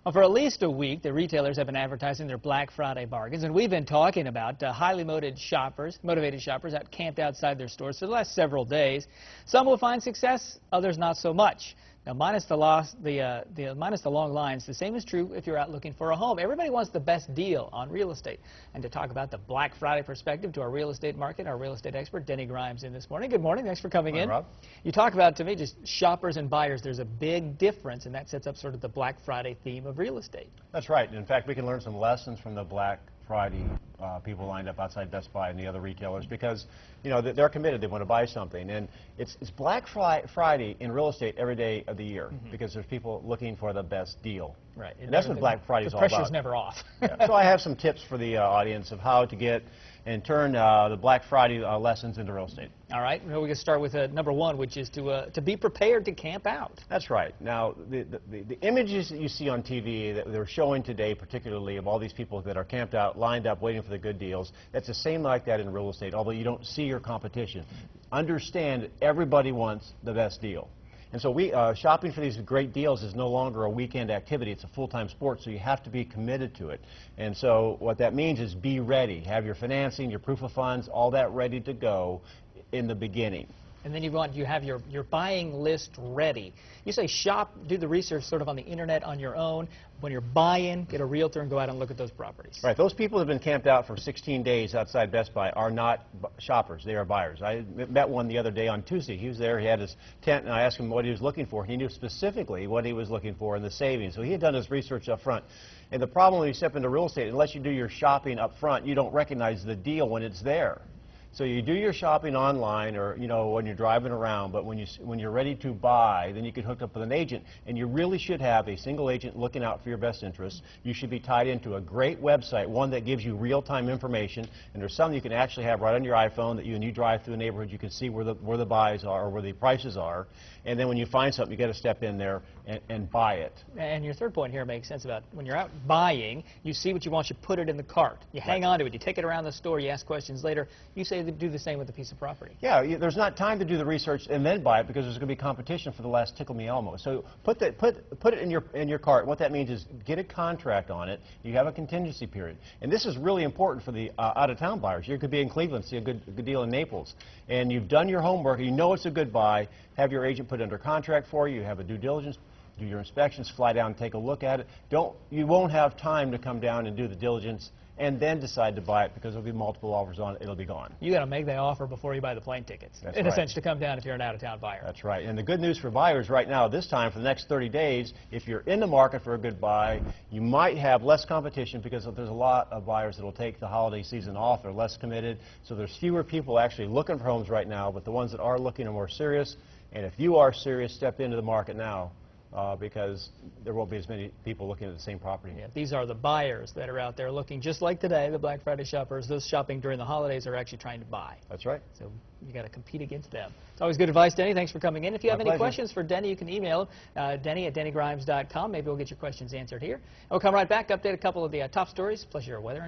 Well, for at least a week, the retailers have been advertising their Black Friday bargains, and we've been talking about highly motivated shoppers out camped outside their stores for the last several days. Some will find success, others not so much. Now, minus the long lines, the same is true if you're out looking for a home. Everybody wants the best deal on real estate. And to talk about the Black Friday perspective to our real estate market, our real estate expert, Denny Grimes, in this morning. Good morning. Thanks for coming in. Rob. You talk about, to me, just shoppers and buyers. There's a big difference, and that sets up sort of the Black Friday theme of real estate. That's right. In fact, we can learn some lessons from the Black Friday people lined up outside Best Buy and the other retailers because, you know, they're committed. They want to buy something. And it's Black Friday in real estate every day of the year because there's people looking for the best deal. Right. And that's what Black Friday is all about. The pressure's never off. Yeah. So I have some tips for the audience of how to get and turn the Black Friday lessons into real estate. All right. Well, we can start with number one, which is to be prepared to camp out. That's right. Now, the images that you see on TV that they're showing today, particularly of all these people that are camped out, lined up, waiting for the good deals, that's the same like that in real estate, although you don't see your competition. Understand that everybody wants the best deal. And so shopping for these great deals is no longer a weekend activity. It's a full-time sport, so you have to be committed to it. And so what that means is be ready. Have your financing, your proof of funds, all that ready to go in the beginning. And then you have your buying list ready. You say shop, do the research sort of on the internet on your own. When you're buying, get a realtor and go out and look at those properties. Right. Those people that have been camped out for 16 days outside Best Buy are not shoppers. They are buyers. I met one the other day on Tuesday. He was there. He had his tent, and I asked him what he was looking for. He knew specifically what he was looking for in the savings. So he had done his research up front. And the problem when you step into real estate, unless you do your shopping up front, you don't recognize the deal when it's there. So you do your shopping online or, you know, when you're driving around, but when you're ready to buy, then you can hook up with an agent. And you really should have a single agent looking out for your best interests. You should be tied into a great website, one that gives you real-time information. And there's some you can actually have right on your iPhone that when you drive through a neighborhood, you can see where the buys are or where the prices are. And then when you find something, you got to step in there and buy it. And your third point here makes sense about when you're out buying, you see what you want, you put it in the cart. You hang on to it. You take it around the store. You ask questions later. You say do the same with a piece of property. Yeah, there's not time to do the research and then buy it because there's going to be competition for the last Tickle Me Elmo. So put it in your cart. What that means is get a contract on it. You have a contingency period, and this is really important for the out-of-town buyers. You could be in Cleveland, see a good deal in Naples, and you've done your homework. You know it's a good buy. Have your agent put it under contract for you. You have a due diligence. Do your inspections, fly down and take a look at it. You won't have time to come down and do the diligence and then decide to buy it because there'll be multiple offers on it. It'll be gone. You got to make that offer before you buy the plane tickets. That's in a sense, to come down if you're an out-of-town buyer. That's right. And the good news for buyers right now, this time for the next 30 days, if you're in the market for a good buy, you might have less competition because there's a lot of buyers that will take the holiday season off. They're less committed. So there's fewer people actually looking for homes right now, but the ones that are looking are more serious. And if you are serious, step into the market now. Because there won't be as many people looking at the same property. Yeah, these are the buyers that are out there looking, just like today, the Black Friday shoppers. Those shopping during the holidays are actually trying to buy. That's right. So you got to compete against them. It's always good advice, Denny. Thanks for coming in. If you have any questions for Denny, you can email him, Denny@dennygrimes.com. Maybe we'll get your questions answered here. We'll come right back, update a couple of the top stories, plus your weather.